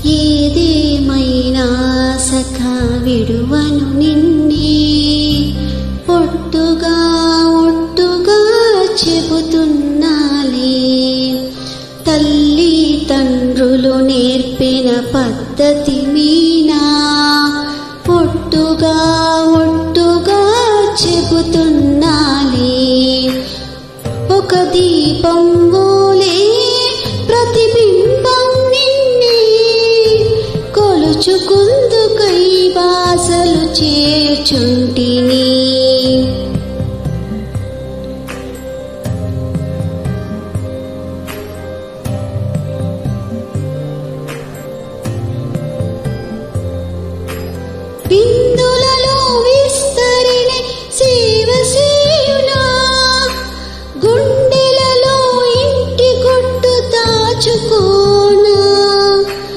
ఏదేమైనా సఖా విడువను నిన్నే, ఒట్టుగా చెబుతున్నాలే. తల్లి తండ్రులు నేర్పిన పద్ధతి మీనా ఒట్టుగా చెబుతున్నాలే. ఒక దీపం వోలే ప్రతిబింబం నిన్నే కొలుచుకుందుకై బాసలు చేర్చుంటిని.